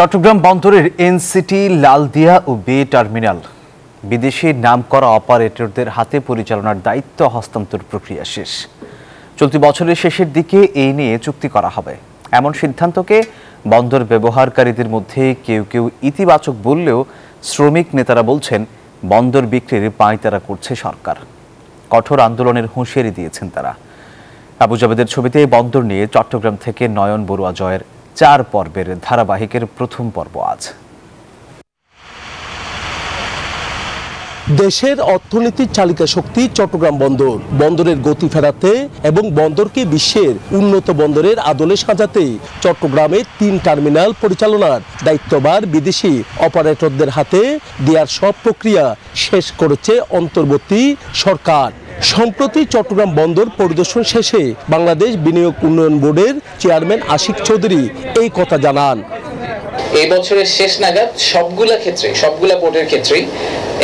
চট্টগ্রাম বন্দরের এনসিটি, লালদিয়া ও বে টার্মিনাল বিদেশি নামকরা অপারেটরদের হাতে পরিচালনার দায়িত্ব হস্তান্তর প্রক্রিয়া শেষ। চলতি বছরের শেষের দিকে এই নিয়ে চুক্তি করা হবে। এমন সিদ্ধান্তকে বন্দর ব্যবহারকারীদের মধ্যে কেউ কেউ ইতিবাচক বললেও শ্রমিক নেতারা বলছেন বন্দর বিক্রির পাঁয়তারা করছে সরকার। কঠোর আন্দোলনের হুঁশিয়ারি দিয়েছেন তারা। আবু জাবেদের ছবিতে বন্দর নিয়ে চট্টগ্রাম থেকে নয়ন বড়ুয়া জয়ের 4 পর্বের ধারাবাহিকের প্রথম পর্ব আজ। দেশের অর্থনীতির চালিকা শক্তি চট্টগ্রাম বন্দর। বন্দরের গতি ফেরাতে এবং বন্দরকে বিশ্বের উন্নত বন্দরের আদলে সাজাতে চট্টগ্রামে 3 টার্মিনাল পরিচালনার দায়িত্বভার বিদেশি অপারেটরদের হাতে দেওয়ার সব প্রক্রিয়া শেষ করেছে অন্তর্বর্তী সরকার। সম্প্রতি চট্টগ্রাম বন্দর পরিদর্শন শেষে বাংলাদেশ বিনিয়োগ উন্নয়ন বোর্ডের চেয়ারম্যান আশিক চৌধুরী এই কথা জানান। এই বছরের শেষ নাগাদ সবগুলা পোর্টের ক্ষেত্রেই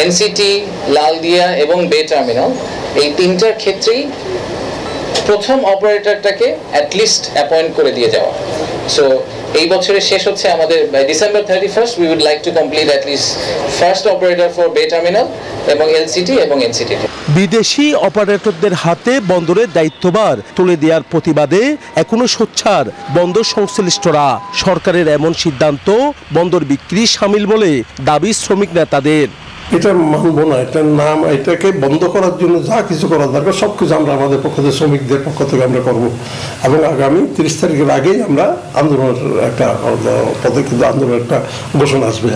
এনসিটি, লালদিয়া এবং বে টার্মিনাল এই 3টার ক্ষেত্রেই প্রথম অপারেটরটাকে অ্যাটলিস্ট অ্যাপয়েন্ট করে দিয়ে যাওয়া। সো এই বছরের শেষ হচ্ছে আমাদের by December 31st we would like to complete at least first operator for bay terminal এবং এলসিটি এবং এনসিটি। বিদেশি অপারেটরদের হাতে বন্দরের দায়িত্বভার তুলে দেওয়ার প্রতিবাদে এখনো সোচ্চার বন্দর সংশ্লিষ্টরা। সরকারের এমন সিদ্ধান্ত বন্দর বিক্রি শামিল বলে দাবি শ্রমিক নেতাদের। এটা মানব না, এটার নাম, এটাকে বন্ধ করার জন্য যা কিছু করার দরকার সবকিছু আমরা আমাদের পক্ষ থেকে, শ্রমিকদের পক্ষ থেকে আমরা করবো এবং আগামী 30 তারিখের আগেই আমরা আন্দোলনের একটা পদক্ষেপ, আন্দোলনের একটা ঘোষণা আসবে।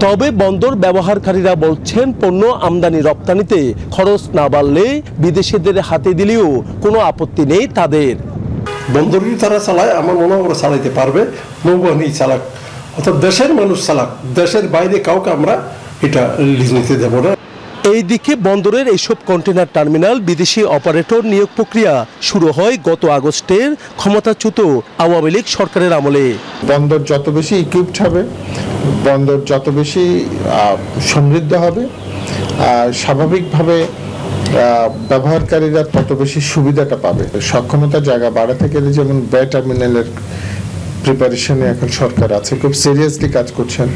তবে বন্দর ব্যবহারকারীরা বলছেন পণ্য আমদানি রপ্তানিতে খরচ না বাড়লে বিদেশিদের হাতে দিলেও কোনো আপত্তি নেই তাদের। বন্দরই তারা চালায়, আমার মনে হয় ওরা চালাইতে পারবে, নৌবাহিনী চালাক, অর্থাৎ দেশের মানুষ চালাক, দেশের বাইরে কাউকে আমরা এটা লিজ নিতে দেব না। এইদিকে বন্দরের এইসব কন্টেনার টার্মিনাল বিদেশি অপারেটর নিয়োগ প্রক্রিয়া শুরু হয় গত আগস্টের ক্ষমতাচ্যুত আওয়ামী লীগ সরকারের আমলে। বন্দর যত বেশি ইকুইপড হবে, বন্দর যত বেশি সমৃদ্ধ হবে, স্বাভাবিকভাবে ব্যবহারকারীরা তত বেশি সুবিধাটা পাবে। সক্ষমতার জায়গা বাড়াতে গেলে যেমন বে টার্মিনালের প্রিপারেশনে এখন সরকার আছে, খুব সিরিয়াসলি কাজ করছেন।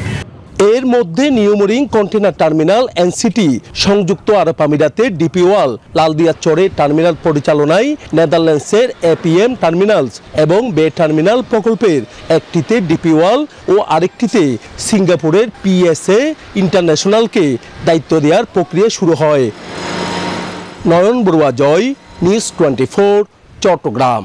এর মধ্যে নিউমোরিং কন্টেনার টার্মিনাল এনসিটি সংযুক্ত আরব আমিরাতের ডিপি ওয়াল লালদিয়া চরে টার্মিনাল পরিচালনায় নেদারল্যান্ডসের এপিএম টার্মিনালস এবং বে টার্মিনাল প্রকল্পের একটিতে ডিপি ওয়াল ও আরেকটিতে সিঙ্গাপুরের পিএসএ ইন্টারন্যাশনালকে দায়িত্ব দেওয়ার প্রক্রিয়া শুরু হয়। নয়ন বড়ুয়া জয়, নিউজ 24, চট্টগ্রাম।